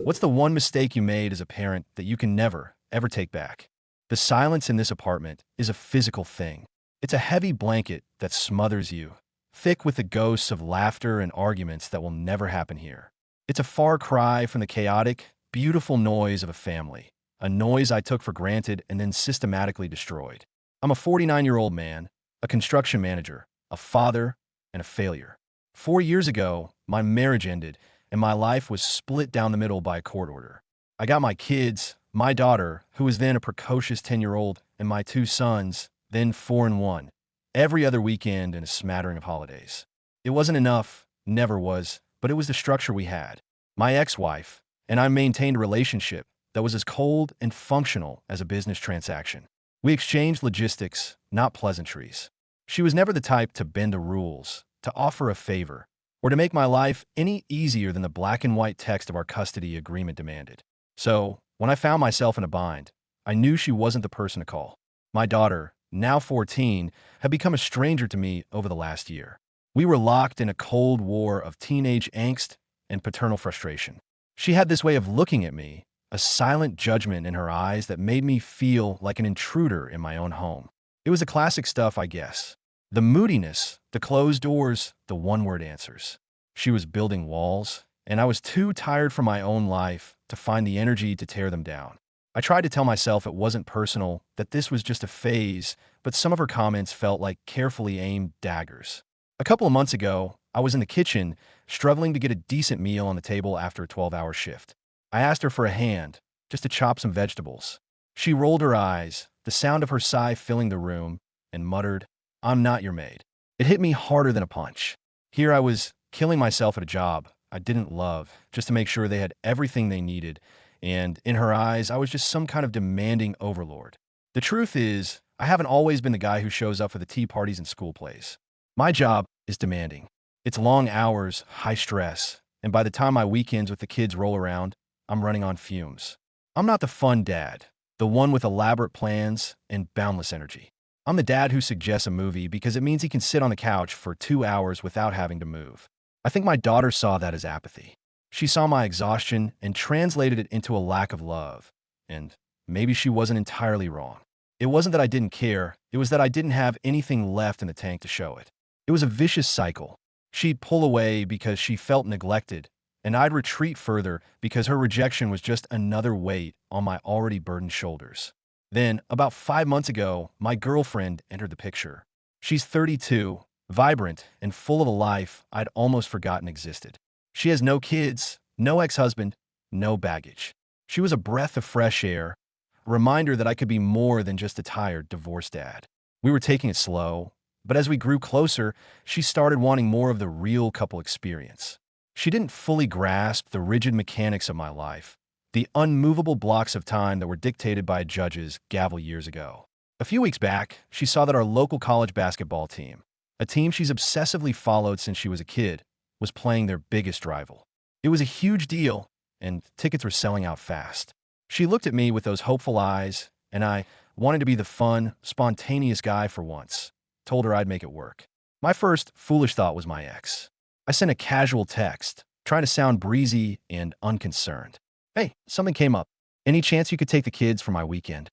What's the one mistake you made as a parent that you can never, ever take back? The silence in this apartment is a physical thing. It's a heavy blanket that smothers you, thick with the ghosts of laughter and arguments that will never happen here. It's a far cry from the chaotic, beautiful noise of a family, a noise I took for granted and then systematically destroyed. I'm a 49-year-old man, a construction manager, a father, and a failure. 4 years ago, my marriage ended, and my life was split down the middle by a court order. I got my kids, my daughter, who was then a precocious 10-year-old, and my two sons, then 4 and 1, every other weekend and a smattering of holidays. It wasn't enough, never was, but it was the structure we had. My ex-wife and I maintained a relationship that was as cold and functional as a business transaction. We exchanged logistics, not pleasantries. She was never the type to bend the rules, to offer a favor, or to make my life any easier than the black and white text of our custody agreement demanded. So, when I found myself in a bind, I knew she wasn't the person to call. My daughter, now 14, had become a stranger to me over the last year. We were locked in a cold war of teenage angst and paternal frustration. She had this way of looking at me, a silent judgment in her eyes that made me feel like an intruder in my own home. It was the classic stuff, I guess. The moodiness, the closed doors, the one-word answers. She was building walls, and I was too tired from my own life to find the energy to tear them down. I tried to tell myself it wasn't personal, that this was just a phase, but some of her comments felt like carefully aimed daggers. A couple of months ago, I was in the kitchen, struggling to get a decent meal on the table after a 12-hour shift. I asked her for a hand, just to chop some vegetables. She rolled her eyes, the sound of her sigh filling the room, and muttered, "I'm not your maid." It hit me harder than a punch. Here I was, killing myself at a job I didn't love, just to make sure they had everything they needed, and in her eyes, I was just some kind of demanding overlord. The truth is, I haven't always been the guy who shows up for the tea parties and school plays. My job is demanding. It's long hours, high stress, and by the time my weekends with the kids roll around, I'm running on fumes. I'm not the fun dad, the one with elaborate plans and boundless energy. I'm the dad who suggests a movie because it means he can sit on the couch for 2 hours without having to move. I think my daughter saw that as apathy. She saw my exhaustion and translated it into a lack of love. And maybe she wasn't entirely wrong. It wasn't that I didn't care, it was that I didn't have anything left in the tank to show it. It was a vicious cycle. She'd pull away because she felt neglected, and I'd retreat further because her rejection was just another weight on my already burdened shoulders. Then, about 5 months ago, my girlfriend entered the picture. She's 32, vibrant, and full of a life I'd almost forgotten existed. She has no kids, no ex-husband, no baggage. She was a breath of fresh air, a reminder that I could be more than just a tired, divorced dad. We were taking it slow, but as we grew closer, she started wanting more of the real couple experience. She didn't fully grasp the rigid mechanics of my life, the unmovable blocks of time that were dictated by a judge's gavel years ago. A few weeks back, she saw that our local college basketball team, a team she's obsessively followed since she was a kid, was playing their biggest rival. It was a huge deal, and tickets were selling out fast. She looked at me with those hopeful eyes, and I wanted to be the fun, spontaneous guy for once. Told her I'd make it work. My first foolish thought was my ex. I sent a casual text, trying to sound breezy and unconcerned. "Hey, something came up. Any chance you could take the kids for my weekend?"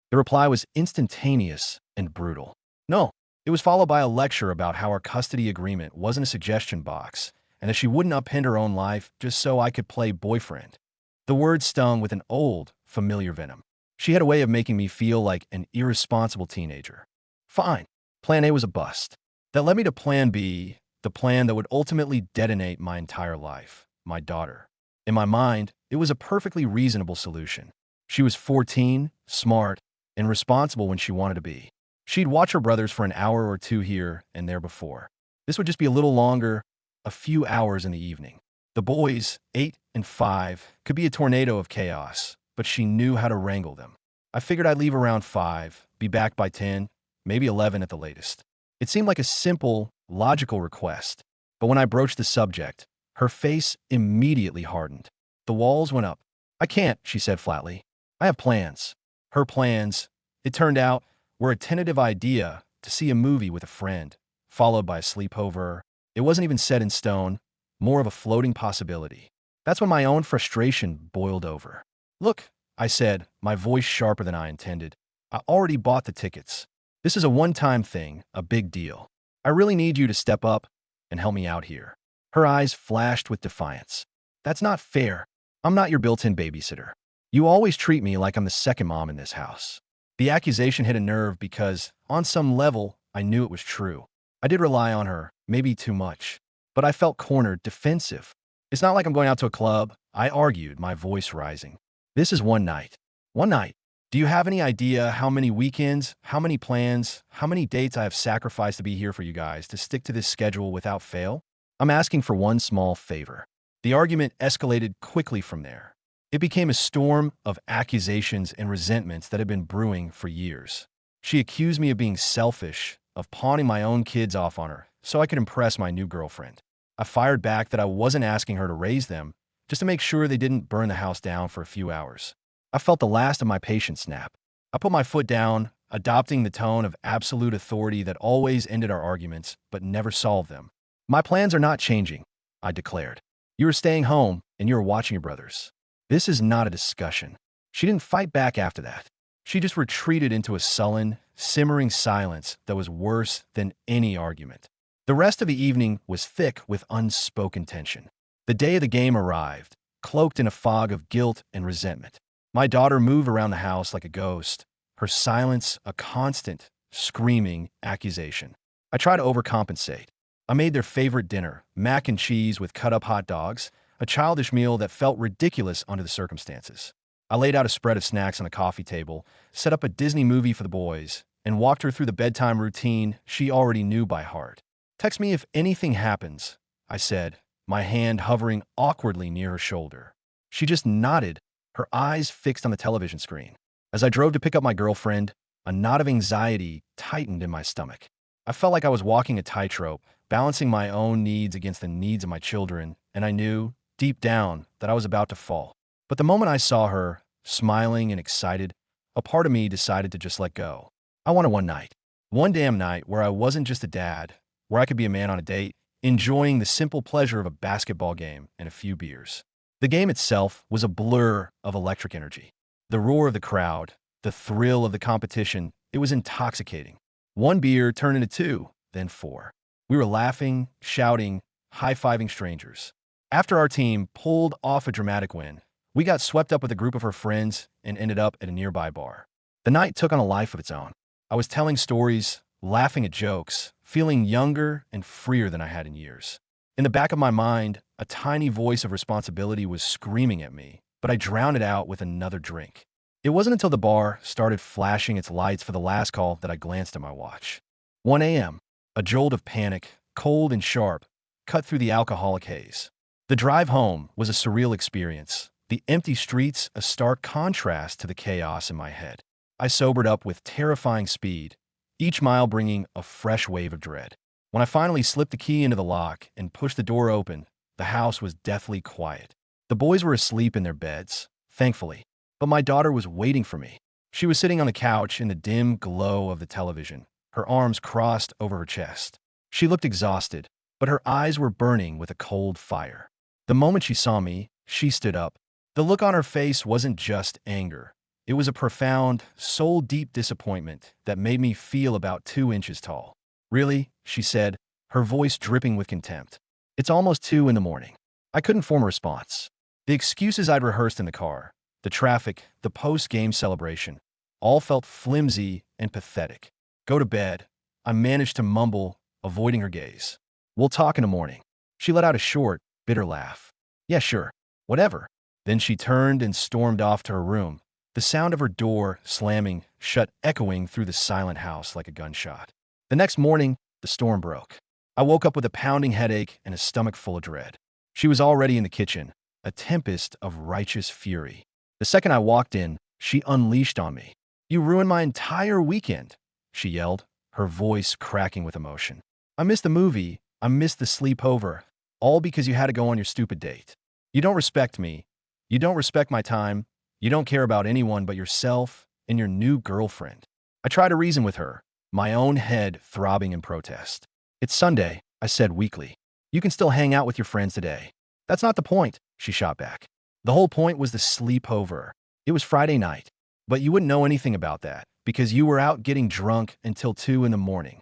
The reply was instantaneous and brutal. "No." It was followed by a lecture about how our custody agreement wasn't a suggestion box, and that she wouldn't upend her own life just so I could play boyfriend. The words stung with an old, familiar venom. She had a way of making me feel like an irresponsible teenager. Fine. Plan A was a bust. That led me to Plan B, the plan that would ultimately detonate my entire life, my daughter. In my mind, it was a perfectly reasonable solution. She was 14, smart, and responsible when she wanted to be. She'd watch her brothers for an hour or two here and there before. This would just be a little longer, a few hours in the evening. The boys, 8 and 5, could be a tornado of chaos, but she knew how to wrangle them. I figured I'd leave around 5, be back by 10, maybe 11 at the latest. It seemed like a simple, logical request, but when I broached the subject, her face immediately hardened. The walls went up. "I can't," she said flatly. "I have plans." Her plans, it turned out, were a tentative idea to see a movie with a friend, followed by a sleepover. It wasn't even set in stone, more of a floating possibility. That's when my own frustration boiled over. Look, I said, my voice sharper than I intended. I already bought the tickets. This is a one-time thing, a big deal. I really need you to step up and help me out here. Her eyes flashed with defiance. That's not fair. I'm not your built-in babysitter. You always treat me like I'm the second mom in this house. The accusation hit a nerve because, on some level, I knew it was true. I did rely on her, maybe too much. But I felt cornered, defensive. It's not like I'm going out to a club, I argued, my voice rising. This is one night. One night. Do you have any idea how many weekends, how many plans, how many dates I have sacrificed to be here for you guys, to stick to this schedule without fail? I'm asking for one small favor. The argument escalated quickly from there. It became a storm of accusations and resentments that had been brewing for years. She accused me of being selfish, of pawning my own kids off on her so I could impress my new girlfriend. I fired back that I wasn't asking her to raise them, just to make sure they didn't burn the house down for a few hours. I felt the last of my patience snap. I put my foot down, adopting the tone of absolute authority that always ended our arguments but never solved them. My plans are not changing, I declared. You are staying home, and you are watching your brothers. This is not a discussion. She didn't fight back after that. She just retreated into a sullen, simmering silence that was worse than any argument. The rest of the evening was thick with unspoken tension. The day of the game arrived, cloaked in a fog of guilt and resentment. My daughter moved around the house like a ghost, her silence a constant, screaming accusation. I tried to overcompensate. I made their favorite dinner, mac and cheese with cut-up hot dogs, a childish meal that felt ridiculous under the circumstances. I laid out a spread of snacks on the coffee table, set up a Disney movie for the boys, and walked her through the bedtime routine she already knew by heart. Text me if anything happens, I said, my hand hovering awkwardly near her shoulder. She just nodded, her eyes fixed on the television screen. As I drove to pick up my girlfriend, a knot of anxiety tightened in my stomach. I felt like I was walking a tightrope, balancing my own needs against the needs of my children, and I knew, deep down, that I was about to fall. But the moment I saw her, smiling and excited, a part of me decided to just let go. I wanted one night. One damn night where I wasn't just a dad, where I could be a man on a date, enjoying the simple pleasure of a basketball game and a few beers. The game itself was a blur of electric energy. The roar of the crowd, the thrill of the competition, it was intoxicating. One beer turned into two, then four. We were laughing, shouting, high-fiving strangers. After our team pulled off a dramatic win, we got swept up with a group of her friends and ended up at a nearby bar. The night took on a life of its own. I was telling stories, laughing at jokes, feeling younger and freer than I had in years. In the back of my mind, a tiny voice of responsibility was screaming at me, but I drowned it out with another drink. It wasn't until the bar started flashing its lights for the last call that I glanced at my watch. 1 a.m. A jolt of panic, cold and sharp, cut through the alcoholic haze. The drive home was a surreal experience, the empty streets a stark contrast to the chaos in my head. I sobered up with terrifying speed, each mile bringing a fresh wave of dread. When I finally slipped the key into the lock and pushed the door open, the house was deathly quiet. The boys were asleep in their beds, thankfully, but my daughter was waiting for me. She was sitting on the couch in the dim glow of the television, her arms crossed over her chest. She looked exhausted, but her eyes were burning with a cold fire. The moment she saw me, she stood up. The look on her face wasn't just anger. It was a profound, soul-deep disappointment that made me feel about 2 inches tall. Really? She said, her voice dripping with contempt. It's almost 2 in the morning. I couldn't form a response. The excuses I'd rehearsed in the car, the traffic, the post-game celebration, all felt flimsy and pathetic. Go to bed, I managed to mumble, avoiding her gaze. We'll talk in the morning. She let out a short, bitter laugh. Yeah, sure. Whatever. Then she turned and stormed off to her room, the sound of her door slamming shut echoing through the silent house like a gunshot. The next morning, the storm broke. I woke up with a pounding headache and a stomach full of dread. She was already in the kitchen, a tempest of righteous fury. The second I walked in, she unleashed on me. You ruined my entire weekend, she yelled, her voice cracking with emotion. I missed the movie, I missed the sleepover, all because you had to go on your stupid date. You don't respect me. You don't respect my time. You don't care about anyone but yourself and your new girlfriend. I tried to reason with her, my own head throbbing in protest. It's Sunday, I said weakly. You can still hang out with your friends today. That's not the point, she shot back. The whole point was the sleepover. It was Friday night, but you wouldn't know anything about that because you were out getting drunk until 2 in the morning.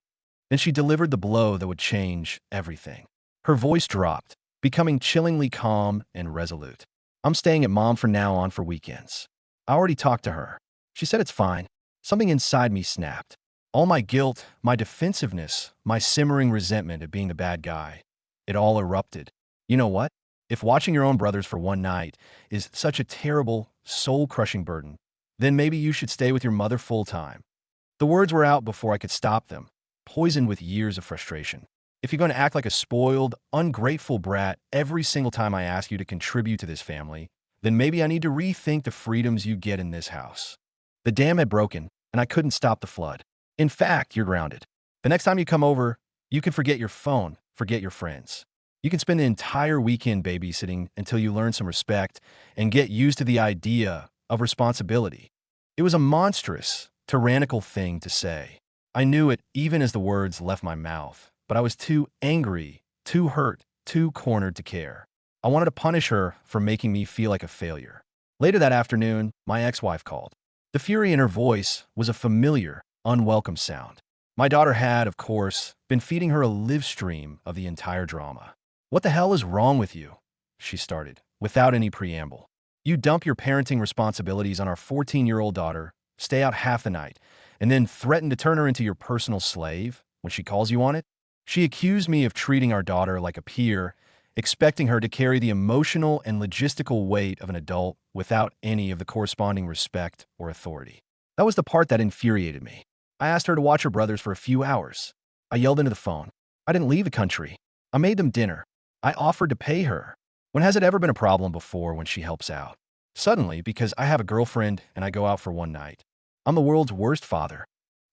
Then she delivered the blow that would change everything. Her voice dropped, becoming chillingly calm and resolute. I'm staying at mom from now on for weekends. I already talked to her. She said it's fine. Something inside me snapped. All my guilt, my defensiveness, my simmering resentment at being the bad guy, it all erupted. You know what? If watching your own brothers for one night is such a terrible, soul-crushing burden, then maybe you should stay with your mother full-time. The words were out before I could stop them, poisoned with years of frustration. If you're going to act like a spoiled, ungrateful brat every single time I ask you to contribute to this family, then maybe I need to rethink the freedoms you get in this house. The dam had broken, and I couldn't stop the flood. In fact, you're grounded. The next time you come over, you can forget your phone, forget your friends. You can spend the entire weekend babysitting until you learn some respect and get used to the idea of responsibility. It was a monstrous, tyrannical thing to say. I knew it even as the words left my mouth, but I was too angry, too hurt, too cornered to care. I wanted to punish her for making me feel like a failure. Later that afternoon, my ex-wife called. The fury in her voice was a familiar, unwelcome sound. My daughter had, of course, been feeding her a live stream of the entire drama. "What the hell is wrong with you?" she started, without any preamble. "You dump your parenting responsibilities on our 14-year-old daughter, stay out half the night, and then threaten to turn her into your personal slave when she calls you on it?" She accused me of treating our daughter like a peer, expecting her to carry the emotional and logistical weight of an adult without any of the corresponding respect or authority. That was the part that infuriated me. I asked her to watch her brothers for a few hours. I yelled into the phone. I didn't leave the country. I made them dinner. I offered to pay her. When has it ever been a problem before when she helps out? Suddenly, because I have a girlfriend and I go out for one night, I'm the world's worst father.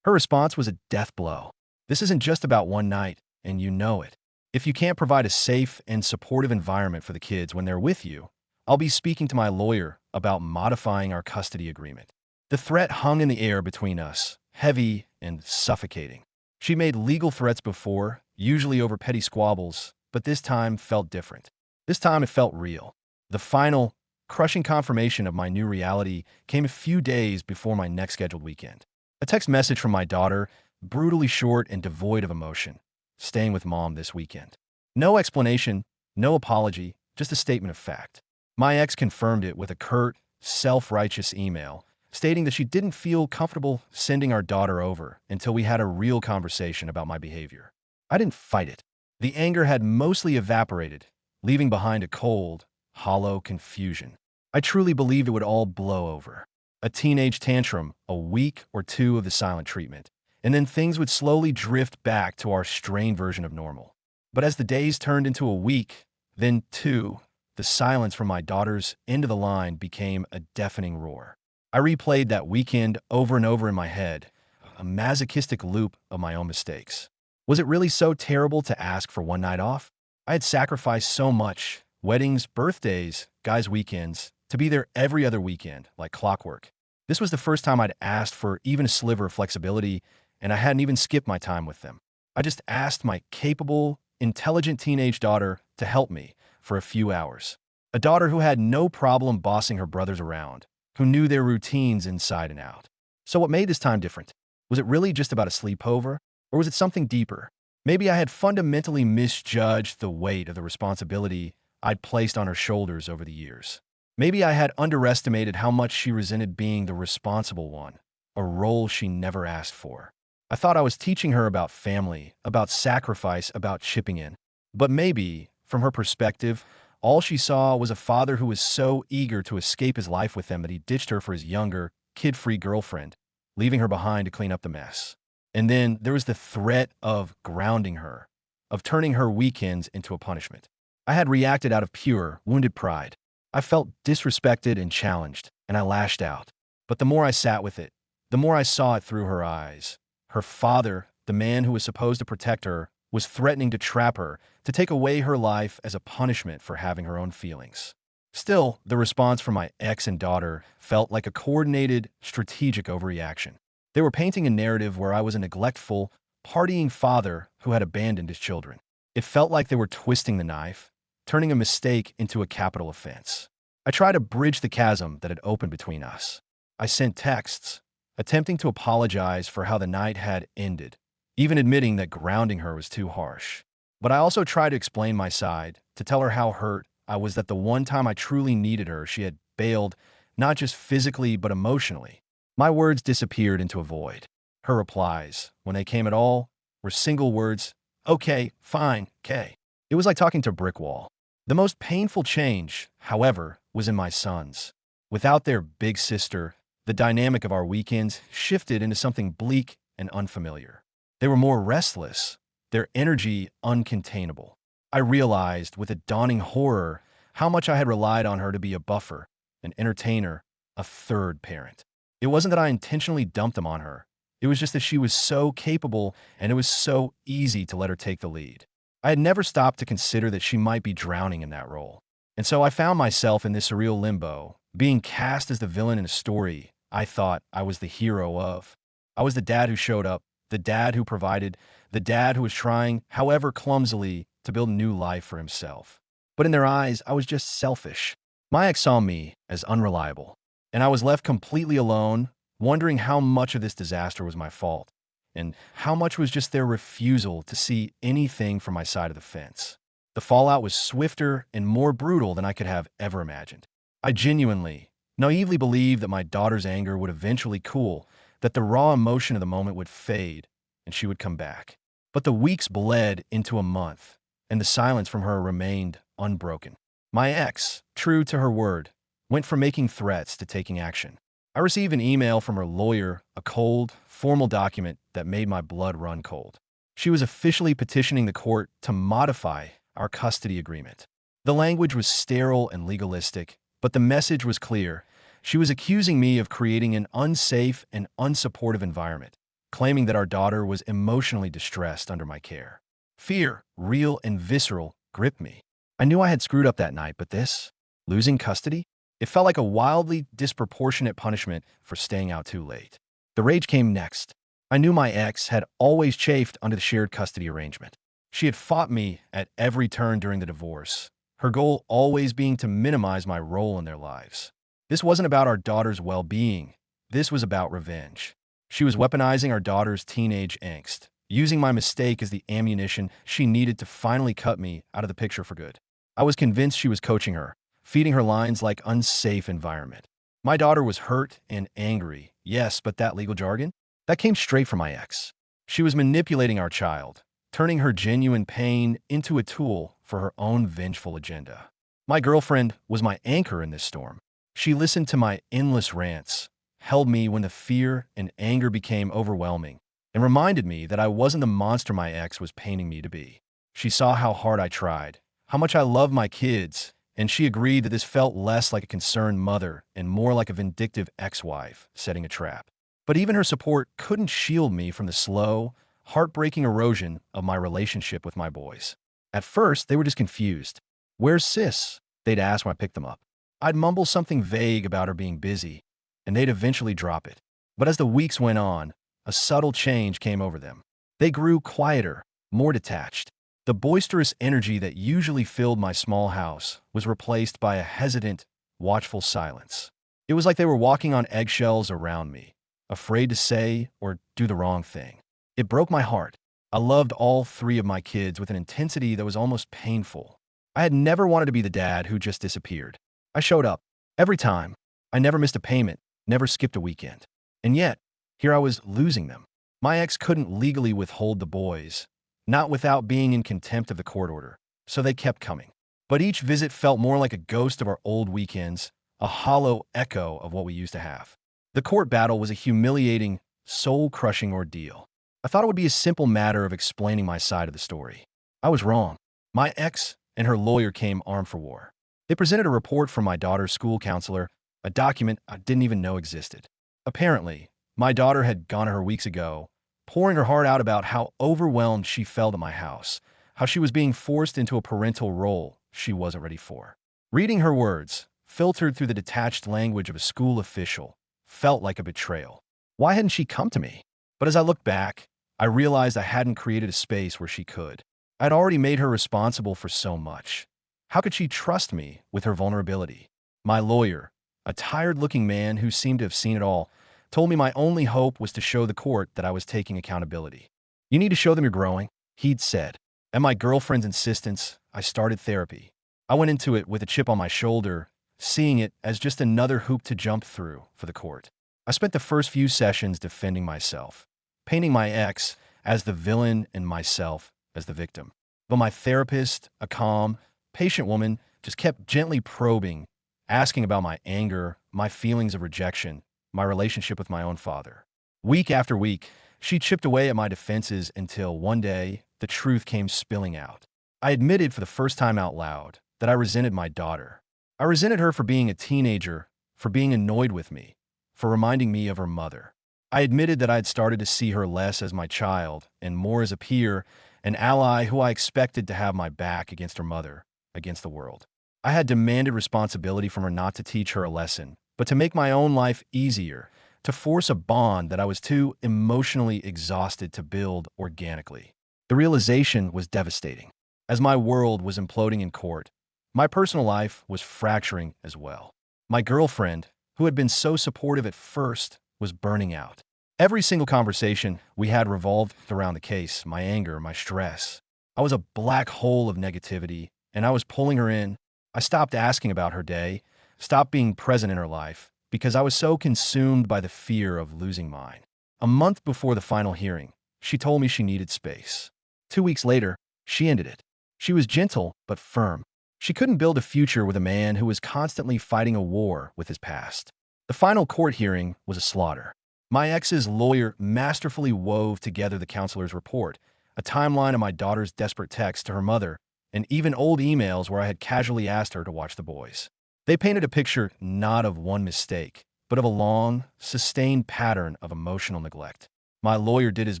Her response was a death blow. This isn't just about one night, and you know it. If you can't provide a safe and supportive environment for the kids when they're with you, I'll be speaking to my lawyer about modifying our custody agreement. The threat hung in the air between us, heavy and suffocating. She made legal threats before, usually over petty squabbles, but this time felt different. This time it felt real. The final, crushing confirmation of my new reality came a few days before my next scheduled weekend. A text message from my daughter, brutally short and devoid of emotion. "Staying with mom this weekend." No explanation, no apology, just a statement of fact. My ex confirmed it with a curt, self-righteous email, stating that she didn't feel comfortable sending our daughter over until we had a real conversation about my behavior. I didn't fight it. The anger had mostly evaporated, leaving behind a cold, hollow confusion. I truly believed it would all blow over. A teenage tantrum, a week or two of the silent treatment, and then things would slowly drift back to our strained version of normal. But as the days turned into a week, then two, the silence from my daughter's end of the line became a deafening roar. I replayed that weekend over and over in my head, a masochistic loop of my own mistakes. Was it really so terrible to ask for one night off? I had sacrificed so much, weddings, birthdays, guys' weekends, to be there every other weekend, like clockwork. This was the first time I'd asked for even a sliver of flexibility, and I hadn't even skipped my time with them. I just asked my capable, intelligent teenage daughter to help me for a few hours. A daughter who had no problem bossing her brothers around, who knew their routines inside and out. So what made this time different? Was it really just about a sleepover, or was it something deeper? Maybe I had fundamentally misjudged the weight of the responsibility I'd placed on her shoulders over the years. Maybe I had underestimated how much she resented being the responsible one, a role she never asked for. I thought I was teaching her about family, about sacrifice, about chipping in. But maybe, from her perspective, all she saw was a father who was so eager to escape his life with them that he ditched her for his younger, kid-free girlfriend, leaving her behind to clean up the mess. And then there was the threat of grounding her, of turning her weekends into a punishment. I had reacted out of pure, wounded pride. I felt disrespected and challenged, and I lashed out. But the more I sat with it, the more I saw it through her eyes. Her father, the man who was supposed to protect her, was threatening to trap her, to take away her life as a punishment for having her own feelings. Still, the response from my ex and daughter felt like a coordinated, strategic overreaction. They were painting a narrative where I was a neglectful, partying father who had abandoned his children. It felt like they were twisting the knife, turning a mistake into a capital offense. I tried to bridge the chasm that had opened between us. I sent texts, attempting to apologize for how the night had ended, even admitting that grounding her was too harsh. But I also tried to explain my side, to tell her how hurt I was that the one time I truly needed her, she had bailed, not just physically but emotionally. My words disappeared into a void. Her replies, when they came at all, were single words, okay, fine, okay. It was like talking to a brick wall. The most painful change, however, was in my sons. Without their big sister, the dynamic of our weekends shifted into something bleak and unfamiliar. They were more restless, their energy uncontainable. I realized with a dawning horror how much I had relied on her to be a buffer, an entertainer, a third parent. It wasn't that I intentionally dumped them on her. It was just that she was so capable and it was so easy to let her take the lead. I had never stopped to consider that she might be drowning in that role. And so I found myself in this surreal limbo, being cast as the villain in a story I thought I was the hero of. I was the dad who showed up, the dad who provided, the dad who was trying, however clumsily, to build a new life for himself. But in their eyes, I was just selfish. My ex saw me as unreliable, and I was left completely alone, wondering how much of this disaster was my fault, and how much was just their refusal to see anything from my side of the fence. The fallout was swifter and more brutal than I could have ever imagined. I genuinely, naively believed that my daughter's anger would eventually cool, that the raw emotion of the moment would fade, and she would come back. But the weeks bled into a month, and the silence from her remained unbroken. My ex, true to her word, went from making threats to taking action. I received an email from her lawyer, a cold, formal document that made my blood run cold. She was officially petitioning the court to modify our custody agreement. The language was sterile and legalistic, but the message was clear. She was accusing me of creating an unsafe and unsupportive environment, claiming that our daughter was emotionally distressed under my care. Fear, real and visceral, gripped me. I knew I had screwed up that night, but this, losing custody, it felt like a wildly disproportionate punishment for staying out too late. The rage came next. I knew my ex had always chafed under the shared custody arrangement. She had fought me at every turn during the divorce, her goal always being to minimize my role in their lives. This wasn't about our daughter's well-being. This was about revenge. She was weaponizing our daughter's teenage angst, using my mistake as the ammunition she needed to finally cut me out of the picture for good. I was convinced she was coaching her, feeding her lines like unsafe environment. My daughter was hurt and angry, yes, but that legal jargon? That came straight from my ex. She was manipulating our child, turning her genuine pain into a tool for her own vengeful agenda. My girlfriend was my anchor in this storm. She listened to my endless rants, held me when the fear and anger became overwhelming, and reminded me that I wasn't the monster my ex was painting me to be. She saw how hard I tried, how much I loved my kids, and she agreed that this felt less like a concerned mother and more like a vindictive ex-wife setting a trap. But even her support couldn't shield me from the slow, heartbreaking erosion of my relationship with my boys. At first, they were just confused. "Where's sis?" they'd ask when I picked them up. I'd mumble something vague about her being busy, and they'd eventually drop it. But as the weeks went on, a subtle change came over them. They grew quieter, more detached. The boisterous energy that usually filled my small house was replaced by a hesitant, watchful silence. It was like they were walking on eggshells around me, afraid to say or do the wrong thing. It broke my heart. I loved all three of my kids with an intensity that was almost painful. I had never wanted to be the dad who just disappeared. I showed up every time. I never missed a payment, never skipped a weekend. And yet, here I was losing them. My ex couldn't legally withhold the boys, not without being in contempt of the court order, so they kept coming. But each visit felt more like a ghost of our old weekends, a hollow echo of what we used to have. The court battle was a humiliating, soul-crushing ordeal. I thought it would be a simple matter of explaining my side of the story. I was wrong. My ex and her lawyer came armed for war. They presented a report from my daughter's school counselor, a document I didn't even know existed. Apparently, my daughter had gone to her weeks ago, pouring her heart out about how overwhelmed she felt at my house, how she was being forced into a parental role she wasn't ready for. Reading her words, filtered through the detached language of a school official, felt like a betrayal. Why hadn't she come to me? But as I looked back, I realized I hadn't created a space where she could. I'd already made her responsible for so much. How could she trust me with her vulnerability? My lawyer, a tired-looking man who seemed to have seen it all, told me my only hope was to show the court that I was taking accountability. You need to show them you're growing, he'd said. At my girlfriend's insistence, I started therapy. I went into it with a chip on my shoulder, seeing it as just another hoop to jump through for the court. I spent the first few sessions defending myself, painting my ex as the villain and myself as the victim. But my therapist, a calm, patient woman, just kept gently probing, asking about my anger, my feelings of rejection, my relationship with my own father. Week after week, she chipped away at my defenses until one day, the truth came spilling out. I admitted for the first time out loud that I resented my daughter. I resented her for being a teenager, for being annoyed with me, for reminding me of her mother. I admitted that I had started to see her less as my child and more as a peer, an ally who I expected to have my back against her mother, against the world. I had demanded responsibility from her not to teach her a lesson, but to make my own life easier, to force a bond that I was too emotionally exhausted to build organically. The realization was devastating. As my world was imploding in court, my personal life was fracturing as well. My girlfriend, who had been so supportive at first, was burning out. Every single conversation we had revolved around the case, my anger, my stress. I was a black hole of negativity, and I was pulling her in. I stopped asking about her day, stopped being present in her life, because I was so consumed by the fear of losing mine. A month before the final hearing, she told me she needed space. 2 weeks later, she ended it. She was gentle but firm. She couldn't build a future with a man who was constantly fighting a war with his past. The final court hearing was a slaughter. My ex's lawyer masterfully wove together the counselor's report, a timeline of my daughter's desperate texts to her mother, and even old emails where I had casually asked her to watch the boys. They painted a picture not of one mistake, but of a long, sustained pattern of emotional neglect. My lawyer did his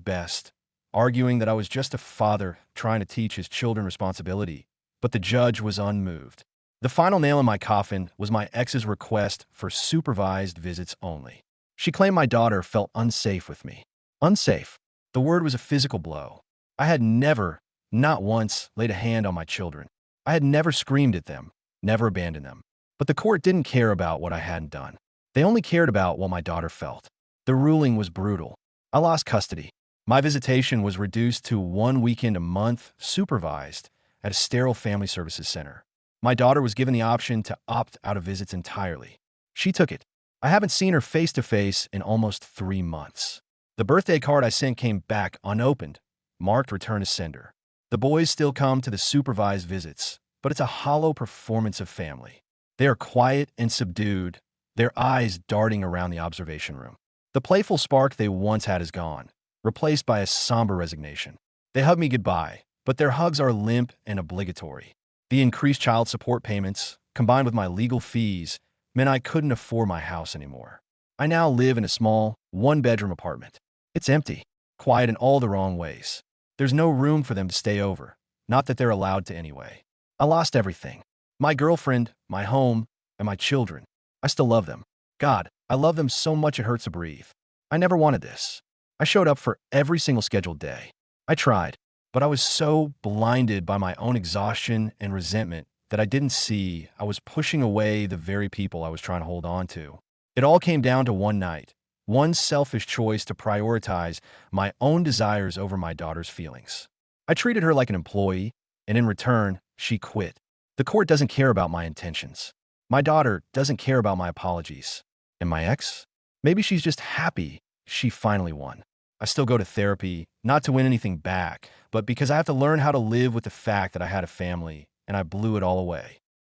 best, arguing that I was just a father trying to teach his children responsibility, but the judge was unmoved. The final nail in my coffin was my ex's request for supervised visits only. She claimed my daughter felt unsafe with me. Unsafe. The word was a physical blow. I had never, not once, laid a hand on my children. I had never screamed at them, never abandoned them. But the court didn't care about what I hadn't done. They only cared about what my daughter felt. The ruling was brutal. I lost custody. My visitation was reduced to 1 weekend a month, supervised, at a sterile family services center. My daughter was given the option to opt out of visits entirely. She took it. I haven't seen her face-to-face in almost 3 months. The birthday card I sent came back unopened, marked return to sender. The boys still come to the supervised visits, but it's a hollow performance of family. They are quiet and subdued, their eyes darting around the observation room. The playful spark they once had is gone, replaced by a somber resignation. They hug me goodbye, but their hugs are limp and obligatory. The increased child support payments, combined with my legal fees, meant I couldn't afford my house anymore. I now live in a small, one-bedroom apartment. It's empty, quiet in all the wrong ways. There's no room for them to stay over, not that they're allowed to anyway. I lost everything. My girlfriend, my home, and my children. I still love them. God, I love them so much it hurts to breathe. I never wanted this. I showed up for every single scheduled day. I tried, but I was so blinded by my own exhaustion and resentment that I didn't see I was pushing away the very people I was trying to hold on to. It all came down to one night, one selfish choice to prioritize my own desires over my daughter's feelings. I treated her like an employee, and in return, she quit. The court doesn't care about my intentions. My daughter doesn't care about my apologies. And my ex? Maybe she's just happy she finally won. I still go to therapy, not to win anything back, but because I have to learn how to live with the fact that I had a family and I blew it all away.